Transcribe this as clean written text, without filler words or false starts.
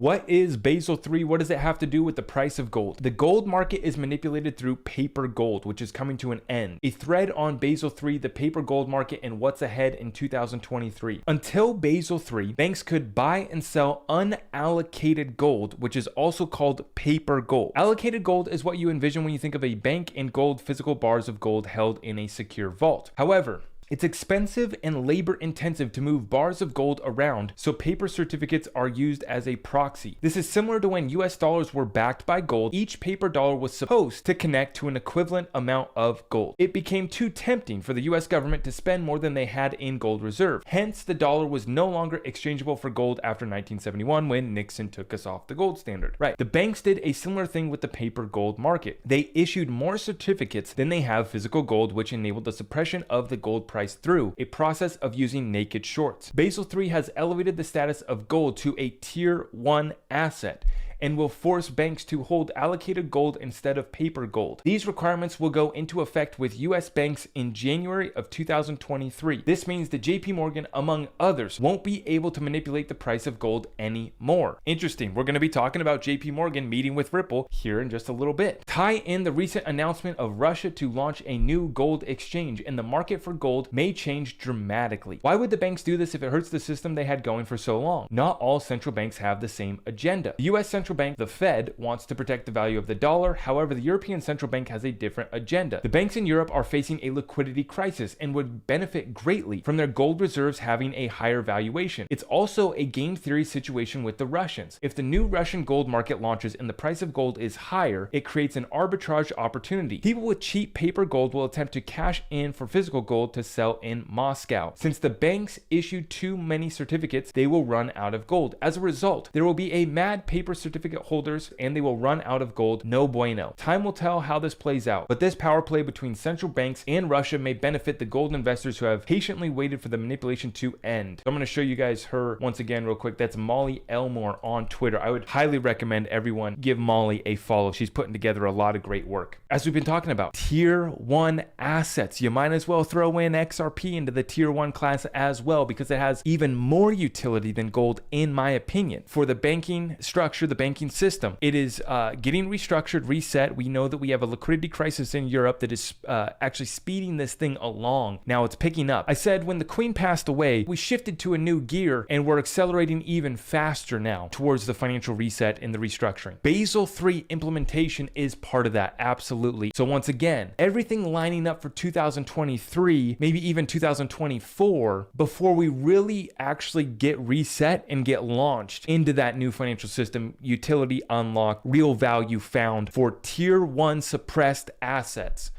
What is Basel III? What does it have to do with the price of gold? The gold market is manipulated through paper gold, which is coming to an end. A thread on Basel III, the paper gold market, and what's ahead in 2023. Until Basel III, banks could buy and sell unallocated gold, which is also called paper gold. Allocated gold is what you envision when you think of a bank and gold, physical bars of gold held in a secure vault. However, it's expensive and labor intensive to move bars of gold around, so paper certificates are used as a proxy. This is similar to when US dollars were backed by gold. Each paper dollar was supposed to connect to an equivalent amount of gold. It became too tempting for the US government to spend more than they had in gold reserve. Hence, the dollar was no longer exchangeable for gold after 1971 when Nixon took us off the gold standard. Right. The banks did a similar thing with the paper gold market. They issued more certificates than they have physical gold, which enabled the suppression of the gold price through a process of using naked shorts. Basel III has elevated the status of gold to a tier 1 asset and will force banks to hold allocated gold instead of paper gold. These requirements will go into effect with US banks in January of 2023. This means that JP Morgan, among others, won't be able to manipulate the price of gold anymore. Interesting. We're going to be talking about JP Morgan meeting with Ripple here in just a little bit. Tie in the recent announcement of Russia to launch a new gold exchange, and the market for gold may change dramatically. Why would the banks do this if it hurts the system they had going for so long? Not all central banks have the same agenda. The US central bank, the Fed, wants to protect the value of the dollar. However, the European Central Bank has a different agenda. The banks in Europe are facing a liquidity crisis and would benefit greatly from their gold reserves having a higher valuation. It's also a game theory situation with the Russians. If the new Russian gold market launches and the price of gold is higher, it creates an arbitrage opportunity. People with cheap paper gold will attempt to cash in for physical gold to sell in Moscow. Since the banks issued too many certificates, they will run out of gold. As a result, there will be a mad paper certificate holders and they will run out of gold. No bueno. Time will tell how this plays out, but this power play between central banks and Russia may benefit the gold investors who have patiently waited for the manipulation to end. So I'm going to show you guys her once again real quick. That's Molly Elmore on Twitter. I would highly recommend everyone give Molly a follow. She's putting together a lot of great work. As we've been talking about, tier 1 assets, you might as well throw in XRP into the tier 1 class as well, because it has even more utility than gold, in my opinion. For the banking structure, the banking system, it is getting restructured, reset. We know that we have a liquidity crisis in Europe that is actually speeding this thing along. Now it's picking up. I said when the Queen passed away, we shifted to a new gear and we're accelerating even faster now towards the financial reset and the restructuring. Basel III implementation is part of that, absolutely. So once again, everything lining up for 2023, maybe even 2024, before we really actually get reset and get launched into that new financial system. Utility unlocked, real value found for tier 1 suppressed assets.